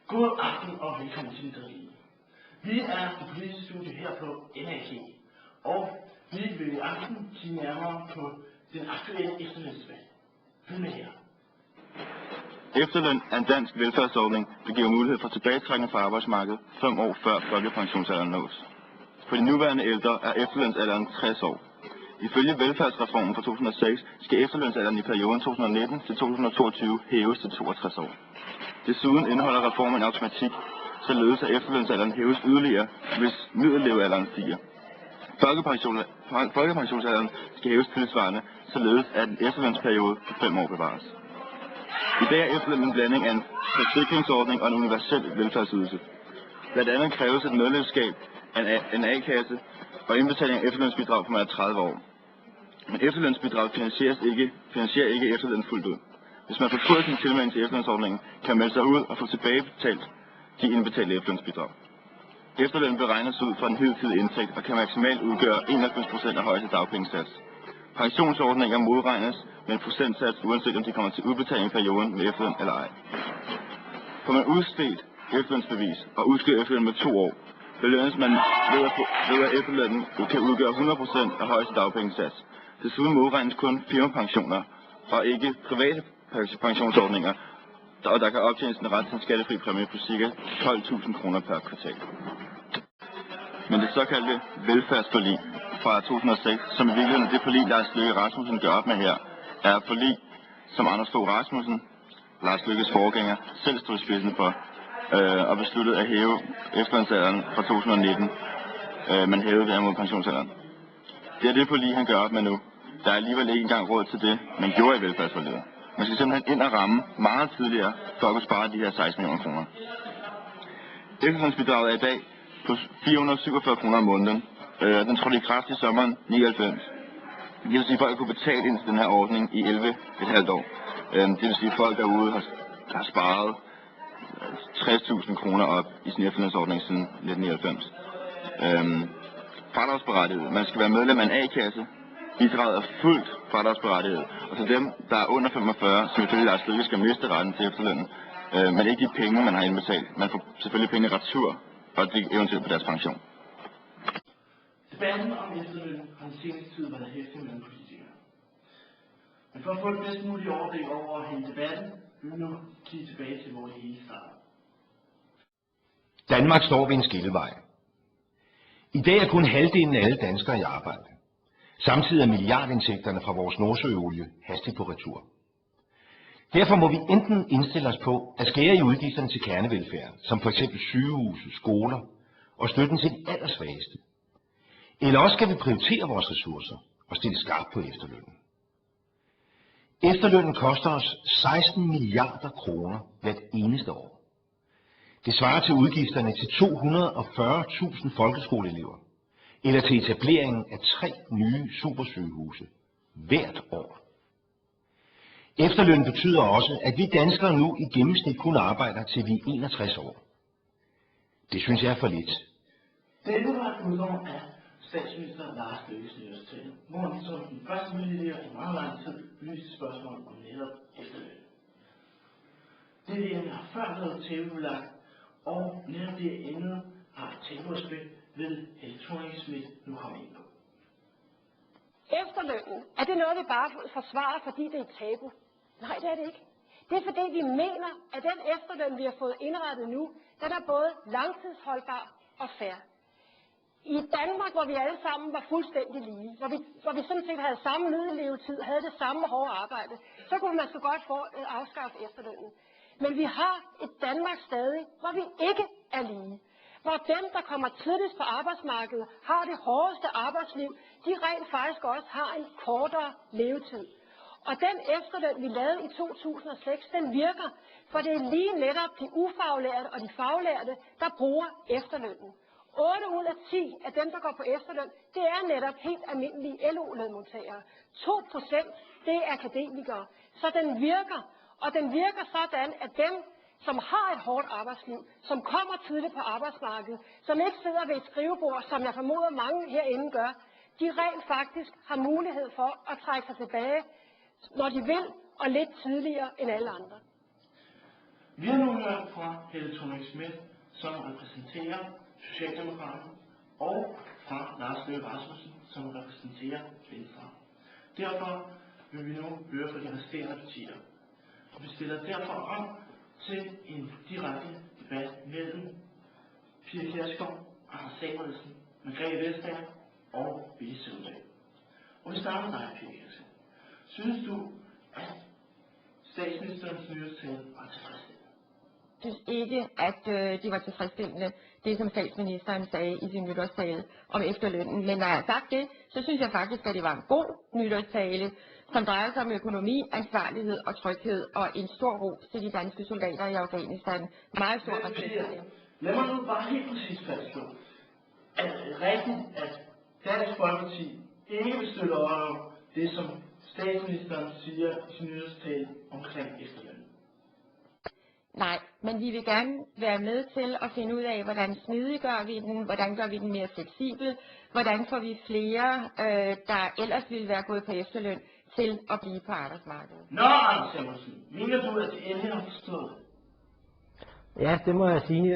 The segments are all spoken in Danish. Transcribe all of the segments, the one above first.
God aften og velkommen til Interview. Vi er det politiske studie her på NAK, og vi vil i aften kigge nærmere på den aktuelle efterlønsdebat. Følg med her. Efterløn er en dansk velfærdsordning, der giver mulighed for tilbagetrækning fra arbejdsmarkedet 5 år før folkepensionsalderen nås. For de nuværende ældre er efterlønsalderen 60 år. Ifølge velfærdsreformen fra 2006 skal efterlønsalderen i perioden 2019 til 2022 hæves til 62 år. Desuden indeholder reformen en automatik, således at efterlønsalderen hæves yderligere, hvis middellevealderen stiger. Folkepensionsalderen skal hæves tilsvarende, således at en efterlønsperiode på 5 år bevares. I dag er efterløn en blanding af en forsikringsordning og en universel velfærdsydelse. Blandt andet kræves et medlemskab af en A-kasse og indbetaling af efterlønsbidrag for man er 30 år. Men efterlønsbidrag finansierer ikke efterløn fuldt ud. Hvis man fortryder sin tilmelding til efterlønsordningen, kan man melde sig ud og få tilbagebetalt de indbetalte efterlønsbidrag. Efterløn beregnes ud fra en hidtidig indtægt og kan maksimalt udgøre 91% af højeste dagpengesats. Pensionsordninger modregnes med en procentsats, uanset om de kommer til udbetaling i perioden med efterløn eller ej. Får man udstedt efterlønsbevis og udskyder efterløn med 2 år, belønnes man ved at efterlønnen kan udgøre 100% af højeste dagpengesats. Desuden modregnes kun firmapensioner og ikke private pensionsordninger, og der kan optjenes en ret til en skattefri præmie på ca. 12.000 kroner per kvartal. Men det såkaldte velfærdsforlig fra 2006, som i virkeligheden er det forlig, Lars Løkke Rasmussen gør op med her, er et forlig, som Anders Fogh Rasmussen, Lars Løkkes forgænger, selv stod i spidsen for, og besluttede at hæve efterlønsalderen fra 2019, men hævede derimod pensionsalderen. Det er det forlig, han gør op med nu. Der er alligevel ikke engang råd til det, man gjorde i velfærdsforliget. Man skal simpelthen ind og ramme meget tidligere, for at kunne spare de her 16 millioner kroner. Efterlønsbidraget er i dag på 447 kroner om måneden. Den trådte i kraft i sommeren 99. Det vil sige, at folk kunne betale ind til den her ordning i 11,5 år. Det vil sige, at folk derude har sparet 60.000 kroner op i sin efterlønsordning siden 1999. Fradragsberettiget. Man skal være medlem af en A-kasse. Bidraget er fuldt fradragsberettiget. Og så dem, der er under 45, som ifølge Lars Løkke skal miste retten til efterlønnen, men ikke de penge, man har indbetalt. Man får selvfølgelig penge retur, og det eventuelt på deres pension. Debatten om efterløn har den seneste tid været hæftig mellem politikere. Men for at få det bedst mulige overblik over hele debatten, vil vi nu kigge tilbage til, hvor det hele starter. Danmark står ved en skillevej. I dag er kun halvdelen af alle danskere i arbejde. Samtidig er milliardindtægterne fra vores nordsøolie hastigt på retur. Derfor må vi enten indstille os på at skære i udgifterne til kernevelfærd, som f.eks. sygehuse, skoler og støtten til de allersvageste. Eller også skal vi prioritere vores ressourcer og stille skarpt på efterlønnen. Efterlønnen koster os 16 milliarder kroner hvert eneste år. Det svarer til udgifterne til 240.000 folkeskoleelever, eller til etableringen af 3 nye supersygehuse hvert år. Efterløn betyder også, at vi danskere nu i gennemsnit kun arbejder til vi er 61 år. Det synes jeg er for lidt. Dette var et udgave af statsminister Lars Løkkes nytårstale, hvor han som den første politiker i meget lang tid belyste spørgsmål om netop efterløn. Det emne har før været tabubelagt, og netop det emne har tabuaspekt vil Helle Thorning-Schmidt nu komme ind på. Efterlønnen, er det noget, vi bare forsvarer, fordi det er tabu? Nej, det er det ikke. Det er fordi, vi mener, at den efterløn, vi har fået indrettet nu, den er både langtidsholdbar og fair. I Danmark, hvor vi alle sammen var fuldstændig lige, hvor vi sådan set havde samme middellevetid, havde det samme hårde arbejde, så kunne man så godt få afskaffe efterlønnen. Men vi har et Danmark stadig, hvor vi ikke er lige. Hvor dem, der kommer tidligst på arbejdsmarkedet, har det hårdeste arbejdsliv, de rent faktisk også har en kortere levetid. Og den efterløn, vi lavede i 2006, den virker, for det er lige netop de ufaglærte og de faglærte, der bruger efterlønnen. 8 ud af 10 af dem, der går på efterløn, det er netop helt almindelige LO-lønmodtagere. 2%, det er akademikere. Så den virker, og den virker sådan, at dem, som har et hårdt arbejdsliv, som kommer tidligt på arbejdsmarkedet, som ikke sidder ved et skrivebord, som jeg formoder mange herinde gør, de rent faktisk har mulighed for at trække sig tilbage, når de vil, og lidt tidligere end alle andre. Vi har nu hørt fra Helle Thorning-Schmidt, som repræsenterer Socialdemokraterne, og fra Lars Løkke Rasmussen, som repræsenterer Venstre. Derfor vil vi nu høre fra de resterende partier. Vi stiller derfor om til en direkte debat mellem Pia Kjærsgaard, Anders Samuelsen, Margrethe Vestager og Villy Søvndal. Og vi starter med dig, Pia Kjærsgaard. Synes du, at statsministerens nytårstale var tilfredsstillende? Jeg synes ikke, at det var tilfredsstillende, det som statsministeren sagde i sin nytårstale om efterlønnen. Men når jeg har sagt det, så synes jeg faktisk, at det var en god nytårstale, som drejer sig om økonomi, ansvarlighed og tryghed, og en stor ros til de danske soldater i Afghanistan. Meget stor respekt. Lad mig nu bare helt præcis fastslå, at det er rigtigt, at Dansk Folkeparti ikke vil støtte over det, som statsministeren siger i sin nytårstale omkring efterlønnen. Nej, men vi vil gerne være med til at finde ud af, hvordan smidiggør vi den, hvordan gør vi den mere fleksibel, hvordan får vi flere, der ellers ville være gået på efterløn, til at blive på arbejdsmarkedet. Nå, Anders Samuelsen, mener du, at det endelig har forstået? Ja, det må jeg sige.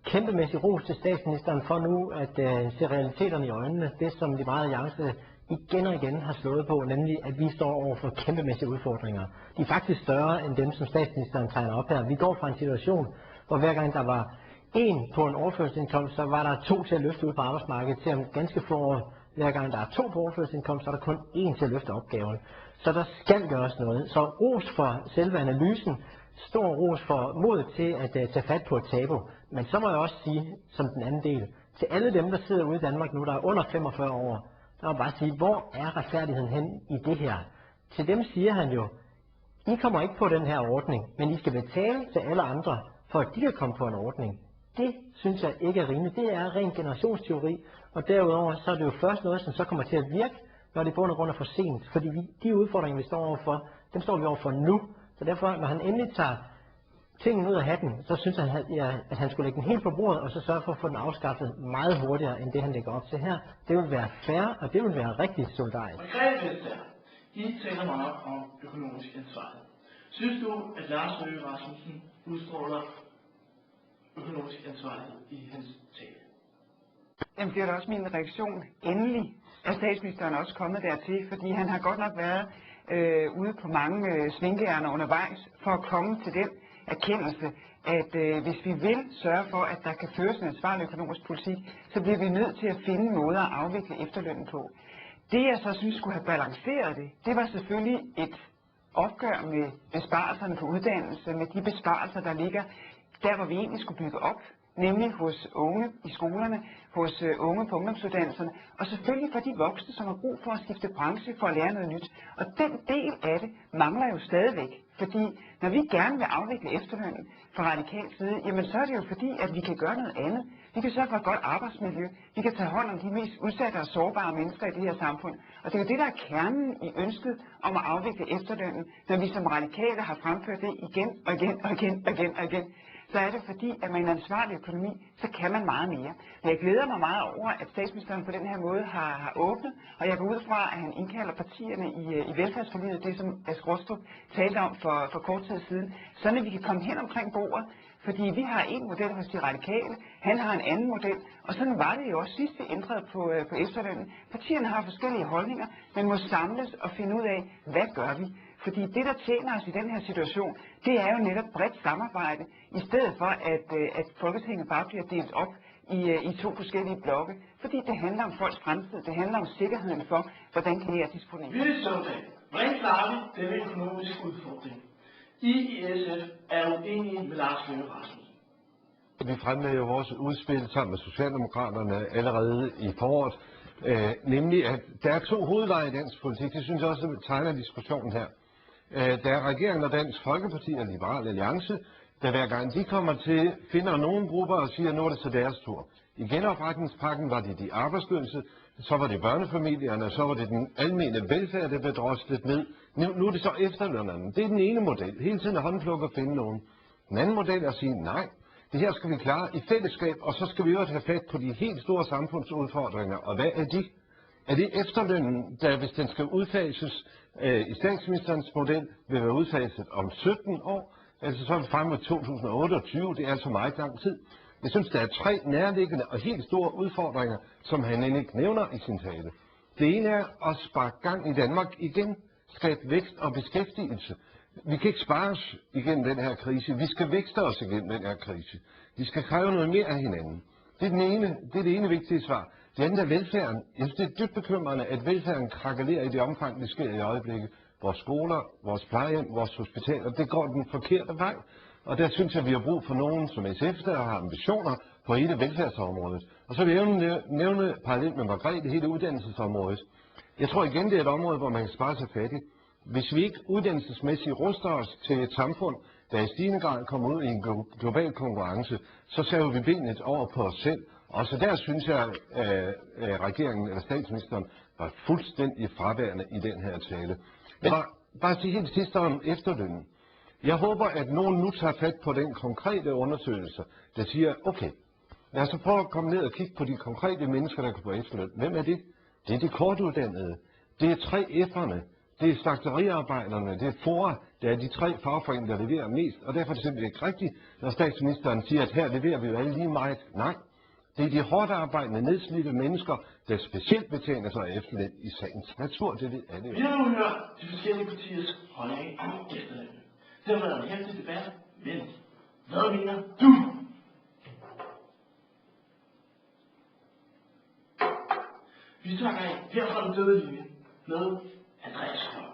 Kæmpemæssig ros til statsministeren for nu at se realiteterne i øjnene. Det, som Liberal Alliance igen og igen har slået på, nemlig at vi står over for kæmpemæssige udfordringer. De er faktisk større end dem, som statsministeren tegner op her. Vi går fra en situation, hvor hver gang der var en på en overførselsindkomst, så var der 2 til at løfte ud på arbejdsmarkedet, til om ganske få år, hver gang der er 2 på overførselsindkomst, så er der kun 1 til at løfte opgaven. Så der skal gøres noget. Så ros for selve analysen, stor ros for modet til at tage fat på et tabu. Men så må jeg også sige, som den anden del, til alle dem, der sidder ude i Danmark nu, der er under 45 år, der må bare sige, hvor er retfærdigheden hen i det her? Til dem siger han jo, I kommer ikke på den her ordning, men I skal betale til alle andre, for at de kan komme på en ordning. Det synes jeg ikke er rimeligt. Det er ren generationsteori, og derudover så er det jo først noget, som så kommer til at virke, når det i bund og grund er for sent. Fordi de udfordringer, vi står overfor, dem står vi overfor nu. Så derfor, når han endelig tager tingene ud af hatten, så synes han, at han skulle lægge den helt på bordet, og så sørge for at få den afskaffet meget hurtigere, end det han lægger op til her. Det vil være fair, og det vil være rigtig solidarisk. Margrethe Vestager, I taler meget om økonomisk ansvarlighed. Synes du, at Lars Løkke Rasmussen udstråler økonomisk ansvarlighed i hans tale? Jamen, det er da også min reaktion. Endelig er statsministeren også kommet dertil, fordi han har godt nok været ude på mange svinkeærner undervejs for at komme til den erkendelse, at hvis vi vil sørge for, at der kan føres en ansvarlig økonomisk politik, så bliver vi nødt til at finde måder at afvikle efterlønnen på. Det jeg så synes skulle have balanceret det var selvfølgelig et opgør med besparelserne på uddannelse, med de besparelser, der ligger der, hvor vi egentlig skulle bygge op, nemlig hos unge i skolerne, hos unge på ungdomsuddannelserne, og selvfølgelig for de voksne, som har brug for at skifte branche for at lære noget nyt. Og den del af det mangler jo stadigvæk, fordi når vi gerne vil afvikle efterlønnen fra radikal side, jamen så er det jo fordi, at vi kan gøre noget andet. Vi kan sørge for et godt arbejdsmiljø, vi kan tage hånd om de mest udsatte og sårbare mennesker i det her samfund. Og det er jo det, der er kernen i ønsket om at afvikle efterlønnen, når vi som radikale har fremført det igen og igen og igen og igen og igen. Så er det fordi, at med en ansvarlig økonomi, så kan man meget mere. Men jeg glæder mig meget over, at statsministeren på den her måde har åbnet, og jeg går ud fra, at han indkalder partierne i velfærdsforliget, det som Ask Rostrup talte om for kort tid siden, sådan at vi kan komme hen omkring bordet. Fordi vi har en model hos de radikale, han har en anden model, og sådan var det jo også sidst vi ændrede på efterlønnen. Partierne har forskellige holdninger, men må samles og finde ud af, hvad gør vi? Fordi det, der tjener os i den her situation, det er jo netop bredt samarbejde, i stedet for at Folketinget bare bliver delt op i 2 forskellige blokke. Fordi det handler om folks fremtid, det handler om sikkerheden for, hvordan kan jeg disponere. Villy Søvndal, hvordan klarer vi denne økonomiske udfordring? I SF er uenige med Lars Løkke Rasmussen. Vi fremlagde jo vores udspil sammen med Socialdemokraterne allerede i foråret, nemlig at der er 2 hovedveje i dansk politik. Det synes jeg også tegner diskussionen her. Der er regeringen og Dansk Folkeparti og Liberal Alliance, der hver gang de kommer til, finder nogle grupper og siger, nu er det så deres tur. I genopretningspakken var det de arbejdsløse, så var det børnefamilierne, så var det den almene velfærd, der blev droslet ned. Nu er det så efterlønnerne. Det er den ene model. Hele tiden at håndplukke og finde nogen. Den anden model er at sige, nej, det her skal vi klare i fællesskab, og så skal vi også have fat på de helt store samfundsudfordringer. Og hvad er de? Er det efterlønnen, der hvis den skal udfases i statsministerens model, vil være udfaset om 17 år? Altså så er vi frem mod 2028, det er altså meget lang tid. Jeg synes, der er 3 nærliggende og helt store udfordringer, som han end ikke nævner i sin tale. Det ene er at sparke gang i Danmark igen, skabe vækst og beskæftigelse. Vi kan ikke spare os igennem den her krise, vi skal vækste os igennem den her krise. Vi skal kræve noget mere af hinanden. Det er det ene vigtige svar. Det andet er velfærden. Jeg synes, det er dybt bekymrende, at velfærden krakelerer i det omfang, det sker i øjeblikket. Vores skoler, vores plejehjem, vores hospitaler, det går den forkerte vej. Og der synes jeg, vi har brug for nogen som SF, der har ambitioner på hele velfærdsområdet. Og så vil jeg nævne parallelt med Margrethe hele uddannelsesområdet. Jeg tror igen, det er et område, hvor man kan spare sig fattigt. Hvis vi ikke uddannelsesmæssigt ruster os til et samfund, der i stigende grad kommer ud i en global konkurrence, så saver vi benet over på os selv. Og så der synes jeg, at regeringen eller statsministeren var fuldstændig fraværende i den her tale. Bare sige helt sidst om efterlønnen. Jeg håber, at nogen nu tager fat på den konkrete undersøgelse, der siger, okay, lad os så prøve at komme ned og kigge på de konkrete mennesker, der kan få efterløn. Hvem er det? Det er de kortuddannede. Det er 3F'erne. Det er slagteriarbejderne. Det er FOA. Det er de 3 fagforeninger, der leverer mest. Og derfor er det simpelthen ikke rigtigt, når statsministeren siger, at her leverer vi jo alle lige meget. Nej. Det er de hårdt arbejdende, nedslidte mennesker, der specielt betjener sig af efterløn i sagens natur. Det ved alle. Vi har nu hørt de forskellige partiers holdning om efterløn. Det har været en hæftig debat, men hvad mener du? Vi tager af her fra den døde linje med Andreas Kold.